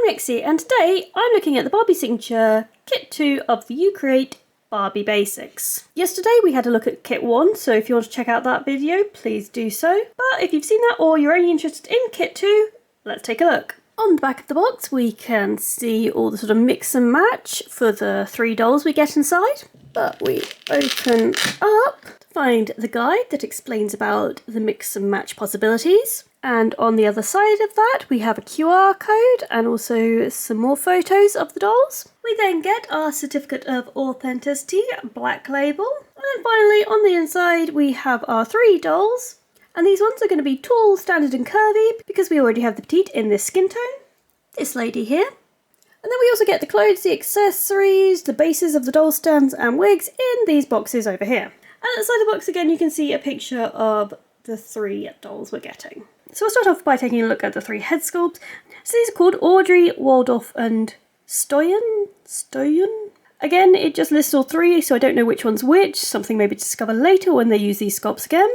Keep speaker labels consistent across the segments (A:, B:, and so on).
A: I'm Nixie, and today I'm looking at the Barbie Signature Kit 2 of the You Create Barbie Basics. Yesterday we had a look at Kit 1, so if you want to check out that video, please do so. But if you've seen that or you're only interested in Kit 2, let's take a look. On the back of the box we can see all the sort of mix and match for the 3 dolls we get inside. But we open up to find the guide that explains about the mix and match possibilities. And on the other side of that we have a QR code and also some more photos of the dolls. We then get our certificate of authenticity, black label. And then finally on the inside we have our 3 dolls. And these ones are going to be tall, standard and curvy because we already have the petite in this skin tone. This lady here. And then we also get the clothes, the accessories, the bases of the doll stands and wigs in these boxes over here. And outside the box again you can see a picture of the 3 dolls we're getting. So we'll start off by taking a look at the 3 head sculpts. So these are called Audrey, Waldorf and Stoyan? Again, it just lists all 3, so I don't know which one's which. Something maybe to discover later when they use these sculpts again.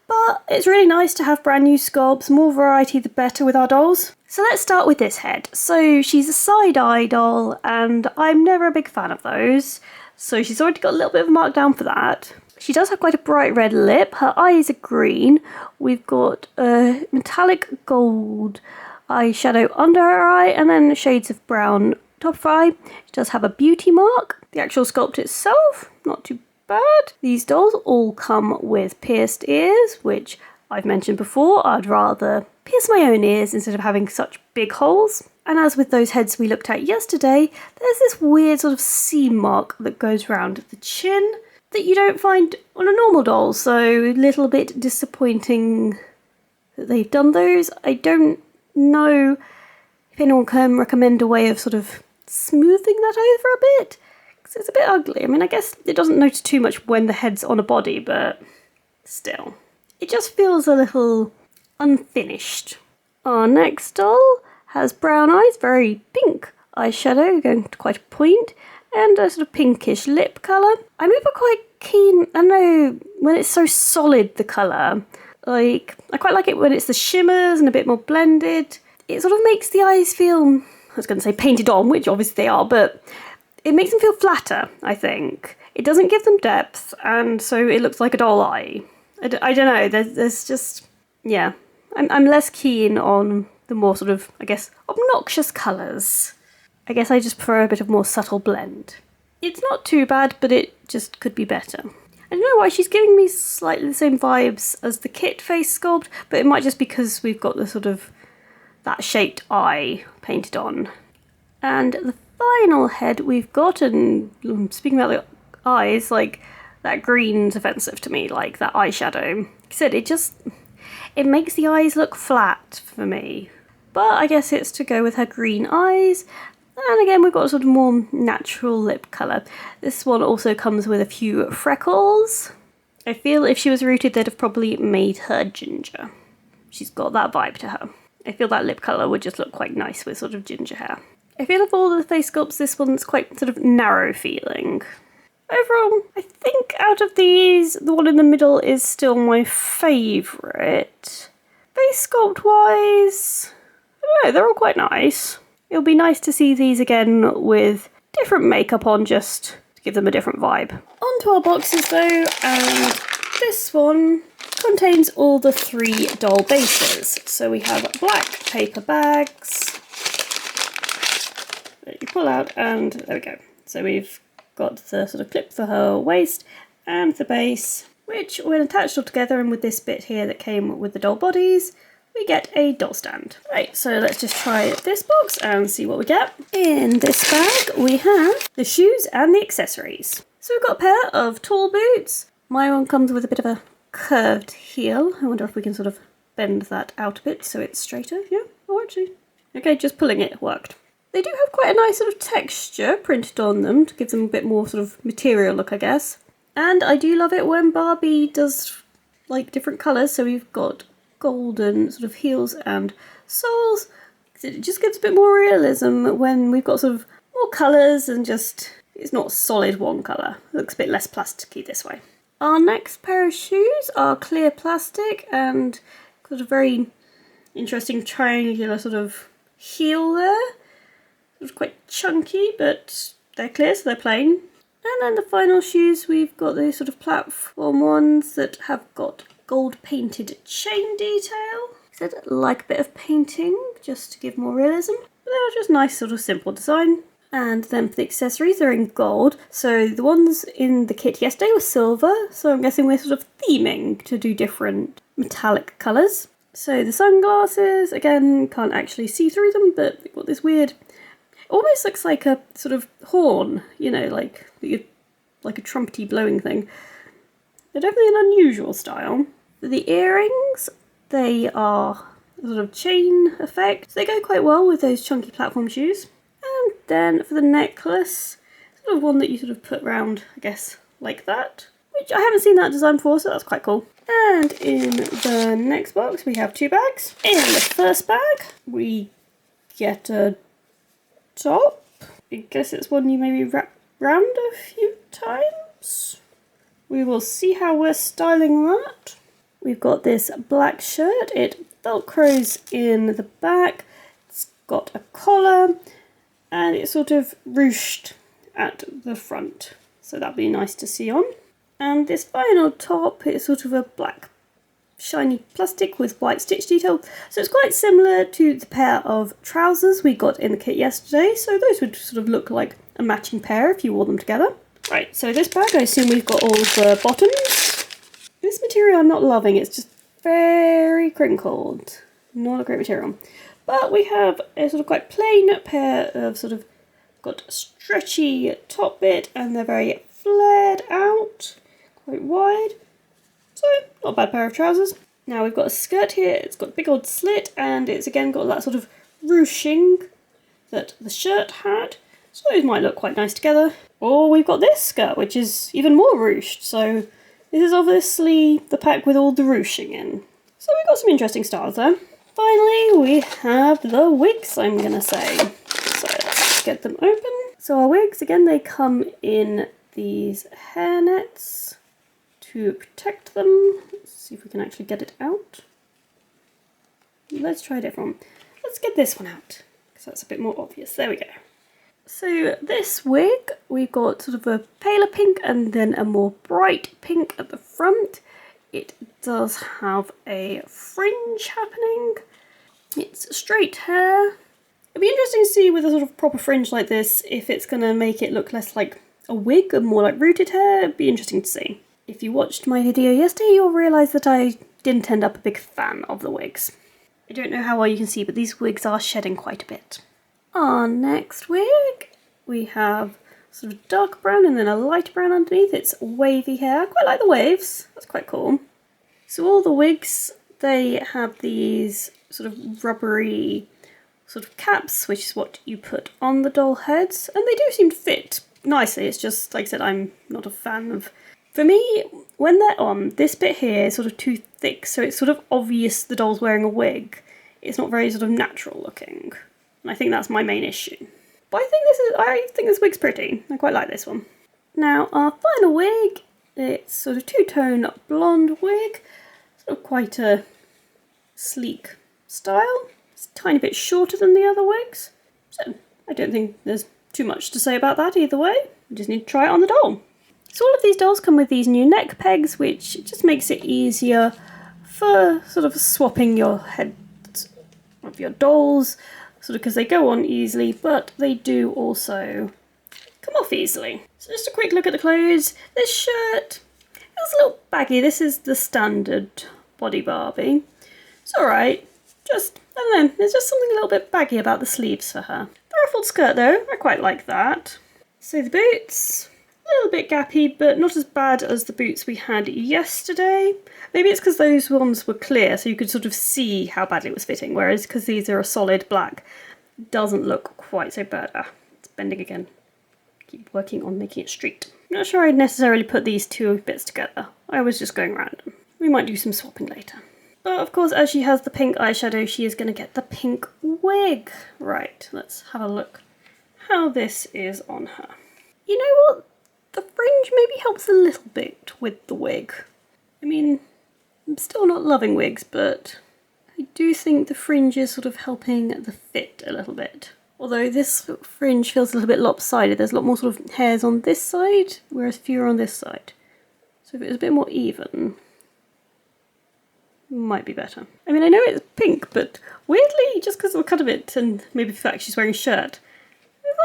A: But it's really nice to have brand new sculpts, more variety the better with our dolls. So let's start with this head. So she's a side-eye doll and I'm never a big fan of those. So she's already got a little bit of a markdown for that. She does have quite a bright red lip, her eyes are green, we've got a metallic gold eyeshadow under her eye and then shades of brown top of her eye. She does have a beauty mark. The actual sculpt itself, not too bad. These dolls all come with pierced ears, which I've mentioned before, I'd rather pierce my own ears instead of having such big holes. And as with those heads we looked at yesterday, there's this weird sort of seam mark that goes around the chin that you don't find on a normal doll, so a little bit disappointing that they've done those. I don't know if anyone can recommend a way of sort of smoothing that over a bit, because it's a bit ugly. I mean, I guess it doesn't notice too much when the head's on a body, but still. It just feels a little unfinished. Our next doll has brown eyes, very pink eyeshadow, going to quite a point, and a sort of pinkish lip colour. I'm never quite keen, I know, when it's so solid, the colour. Like, I quite like it when it's the shimmers and a bit more blended. It sort of makes the eyes feel, I was going to say painted on, which obviously they are, but it makes them feel flatter, I think. It doesn't give them depth, and so it looks like a doll eye. I don't know, there's just, yeah. I'm less keen on the more sort of, I guess, obnoxious colours. I guess I just prefer a bit of more subtle blend. It's not too bad, but it just could be better. I don't know why she's giving me slightly the same vibes as the Kit face sculpt, but it might just because we've got the sort of that shaped eye painted on. And the final head we've got, and speaking about the eyes, like that green's offensive to me, like that eyeshadow. Like I said, it makes the eyes look flat for me. But I guess it's to go with her green eyes. And again, we've got a sort of more natural lip colour. This one also comes with a few freckles. I feel if she was rooted, they'd have probably made her ginger. She's got that vibe to her. I feel that lip colour would just look quite nice with sort of ginger hair. I feel of all the face sculpts, this one's quite sort of narrow feeling. Overall, I think out of these, the one in the middle is still my favourite. Face sculpt wise, I don't know, they're all quite nice. It'll be nice to see these again with different makeup on, just to give them a different vibe. Onto our boxes though, and this one contains all the 3 doll bases. So we have black paper bags that you pull out, and there we go. So we've got the sort of clip for her waist and the base, which when attached all together, and with this bit here that came with the doll bodies, we get a doll stand. Right, so let's just try this box and see what we get. In this bag we have the shoes and the accessories. So we've got a pair of tall boots. My one comes with a bit of a curved heel. I wonder if we can sort of bend that out a bit so it's straighter. Yeah, oh actually. Okay, just pulling it worked. They do have quite a nice sort of texture printed on them to give them a bit more sort of material look, I guess. And I do love it when Barbie does like different colours. So we've got golden sort of heels and soles. It just gives a bit more realism when we've got sort of more colours and just, it's not solid one colour. It looks a bit less plasticky this way. Our next pair of shoes are clear plastic and got a very interesting triangular sort of heel there. sort of quite chunky, but they're clear, so they're plain. And then the final shoes, we've got those sort of platform ones that have got gold painted chain detail. I said like a bit of painting, just to give more realism. But they're just nice sort of simple design. And then for the accessories, they're in gold. So the ones in the kit yesterday were silver, so I'm guessing we're sort of theming to do different metallic colours. So the sunglasses, again, can't actually see through them, but they've got this weird, almost looks like a sort of horn, you know, like a trumpety blowing thing. They're definitely an unusual style. For the earrings, they are a sort of chain effect, so they go quite well with those chunky platform shoes. And then for the necklace, sort of one that you sort of put round, I guess, like that, which I haven't seen that design before, so that's quite cool. And in the next box, we have 2 bags. In the first bag, we get a top. I guess it's one you maybe wrap round a few times. We will see how we're styling that. We've got this black shirt. It velcros in the back. It's got a collar and it's sort of ruched at the front. So that'd be nice to see on. And this final top is sort of a black shiny plastic with white stitch detail. So it's quite similar to the pair of trousers we got in the kit yesterday. So those would sort of look like a matching pair if you wore them together. Right, so this bag, I assume we've got all the bottoms. This material I'm not loving, it's just very crinkled. Not a great material. But we have a sort of quite plain pair of sort of got a stretchy top bit and they're very flared out, quite wide. So, not a bad pair of trousers. Now we've got a skirt here, it's got a big old slit and it's again got that sort of ruching that the shirt had. So those might look quite nice together. Or we've got this skirt, which is even more ruched. So this is obviously the pack with all the ruching in. So we've got some interesting styles there. Finally, we have the wigs, I'm gonna say. So let's get them open. So our wigs, again, they come in these hair nets to protect them. Let's see if we can actually get it out. Let's try a different one. Let's get this one out, because that's a bit more obvious. There we go. So this wig, we've got sort of a paler pink and then a more bright pink at the front. It does have a fringe happening. It's straight hair. It'd be interesting to see with a sort of proper fringe like this if it's going to make it look less like a wig and more like rooted hair. It'd be interesting to see. If you watched my video yesterday, you'll realise that I didn't end up a big fan of the wigs. I don't know how well you can see, but these wigs are shedding quite a bit. Our next wig, we have sort of dark brown and then a light brown underneath. It's wavy hair. I quite like the waves. That's quite cool. So all the wigs, they have these sort of rubbery sort of caps, which is what you put on the doll heads. And they do seem to fit nicely. It's just, like I said, I'm not a fan of... For me, when they're on, this bit here is sort of too thick, so it's sort of obvious the doll's wearing a wig. It's not very sort of natural looking. And I think that's my main issue. But I think this wig's pretty. I quite like this one. Now our final wig, it's sort of two-tone blonde wig. Sort of quite a sleek style. It's a tiny bit shorter than the other wigs. So I don't think there's too much to say about that either way. We just need to try it on the doll. So all of these dolls come with these new neck pegs, which just makes it easier for sort of swapping your heads of your dolls. Sort of because they go on easily, but they do also come off easily. So just a quick look at the clothes. This shirt is a little baggy. This is the standard body Barbie. It's alright. Just, I don't know, there's just something a little bit baggy about the sleeves for her. The ruffled skirt though, I quite like that. So the boots, a little bit gappy, but not as bad as the boots we had yesterday. Maybe it's because those ones were clear, so you could sort of see how badly it was fitting, whereas because these are a solid black, it doesn't look quite so bad. Ah, it's bending again. Keep working on making it straight. I'm not sure I'd necessarily put these two bits together. I was just going random. We might do some swapping later. But of course, as she has the pink eyeshadow, she is going to get the pink wig. Right, let's have a look how this is on her. You know what? The fringe maybe helps a little bit with the wig. I mean, I'm still not loving wigs, but I do think the fringe is sort of helping the fit a little bit. Although this fringe feels a little bit lopsided. There's a lot more sort of hairs on this side, whereas fewer on this side. So if it was a bit more even, might be better. I mean, I know it's pink, but weirdly, just because of the cut of it and maybe the fact she's wearing a shirt,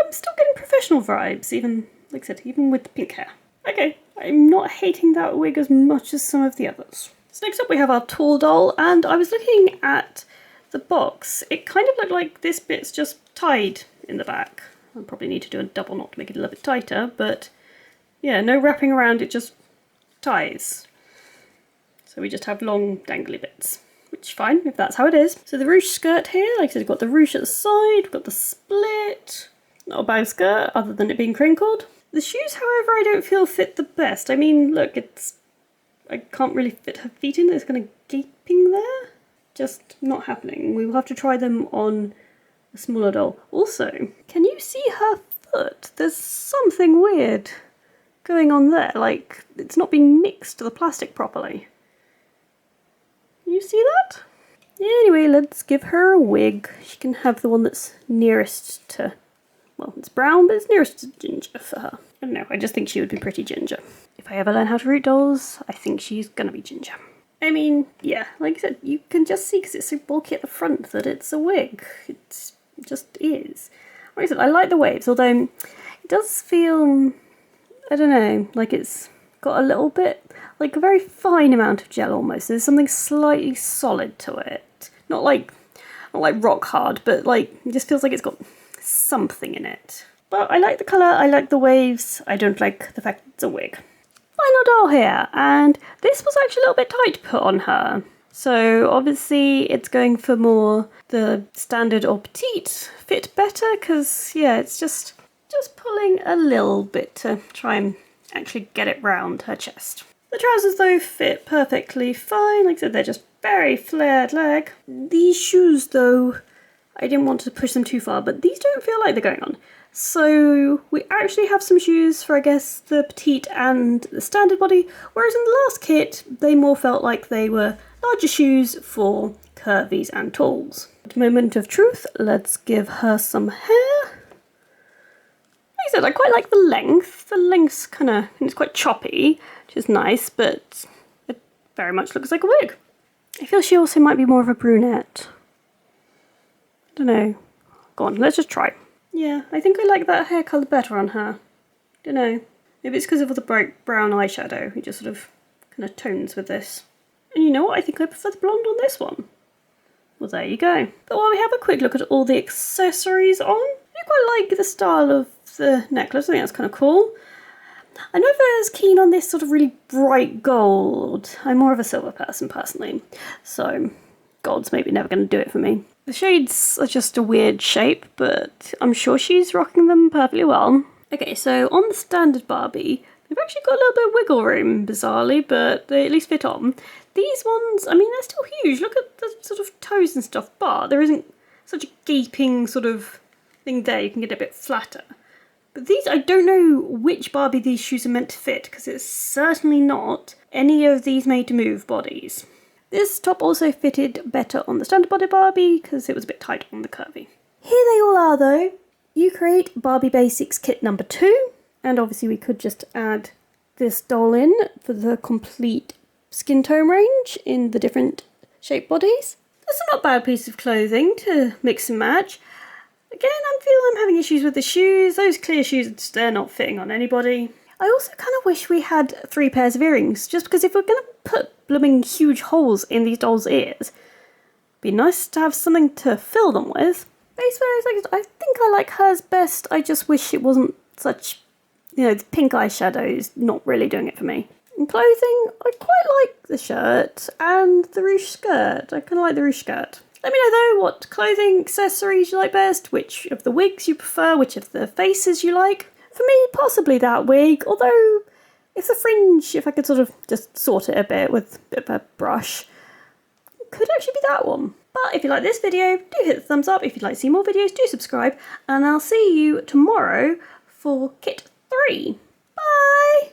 A: I'm still getting professional vibes, even, like I said, even with the pink hair. Okay, I'm not hating that wig as much as some of the others. So next up we have our tall doll, and I was looking at the box. It kind of looked like this bit's just tied in the back. I'll probably need to do a double knot to make it a little bit tighter, but yeah, no wrapping around, it just ties. So we just have long dangly bits, which is fine if that's how it is. So the ruche skirt here, like I said, we've got the ruche at the side, we've got the split. Not a bad skirt, other than it being crinkled. The shoes, however, I don't feel fit the best. I mean, look, I can't really fit her feet in. It's kind of gaping there. Just not happening. We will have to try them on a smaller doll. Also, can you see her foot? There's something weird going on there. Like, it's not being mixed to the plastic properly. Can you see that? Anyway, let's give her a wig. She can have the one that's nearest to... Well, it's brown, but it's nearest to ginger for her. I don't know, I just think she would be pretty ginger. If I ever learn how to root dolls, I think she's gonna be ginger. I mean, yeah, like I said, you can just see because it's so bulky at the front that it's a wig. It just is. Like I said, I like the waves, although it does feel, I don't know, like it's got a little bit, like a very fine amount of gel almost. There's something slightly solid to it. Not like rock hard, but like, it just feels like it's got something in it. But I like the colour, I like the waves, I don't like the fact it's a wig. Final doll here, and this was actually a little bit tight to put on her. So obviously it's going for more the standard or petite fit better, because yeah, it's just pulling a little bit to try and actually get it round her chest. The trousers though fit perfectly fine, like I said, they're just very flared leg. These shoes though, I didn't want to push them too far, but these don't feel like they're going on. So we actually have some shoes for, I guess, the petite and the standard body, whereas in the last kit, they more felt like they were larger shoes for curvies and talls. Moment of truth, let's give her some hair. Like I said, I quite like the length. The length's it's quite choppy, which is nice, but it very much looks like a wig. I feel she also might be more of a brunette. I don't know. Go on, let's just try. Yeah, I think I like that hair colour better on her. Don't know. Maybe it's because of the bright brown eyeshadow. It just sort of kind of tones with this. And you know what? I think I prefer the blonde on this one. Well, there you go. But while we have a quick look at all the accessories on, I quite like the style of the necklace. I think that's kind of cool. I'm not as keen on this sort of really bright gold. I'm more of a silver person, personally. So gold's maybe never going to do it for me. The shades are just a weird shape, but I'm sure she's rocking them perfectly well. Okay, so on the standard Barbie, they've actually got a little bit of wiggle room, bizarrely, but they at least fit on. These ones, I mean, they're still huge. Look at the sort of toes and stuff, but there isn't such a gaping sort of thing there. You can get it a bit flatter. But these, I don't know which Barbie these shoes are meant to fit, because it's certainly not any of these made to move bodies. This top also fitted better on the standard body Barbie because it was a bit tight on the curvy. Here they all are though. You Create Barbie Basics kit number 2. And obviously we could just add this doll in for the complete skin tone range in the different shape bodies. That's a not bad piece of clothing to mix and match. Again, I'm having issues with the shoes. Those clear shoes, they're not fitting on anybody. I also kind of wish we had 3 pairs of earrings, just because if we're going to put blooming huge holes in these dolls' ears, it'd be nice to have something to fill them with. Basically, I think I like hers best. I just wish it wasn't such, the pink eyeshadow's not really doing it for me. In clothing, I quite like the shirt and the ruche skirt. I kind of like the ruche skirt. Let me know though what clothing accessories you like best, which of the wigs you prefer, which of the faces you like. For me, possibly that wig, although if the fringe, if I could sort of just sort it a bit with a bit of a brush, it could actually be that one. But if you like this video, do hit the thumbs up. If you'd like to see more videos, do subscribe. And I'll see you tomorrow for kit 3. Bye!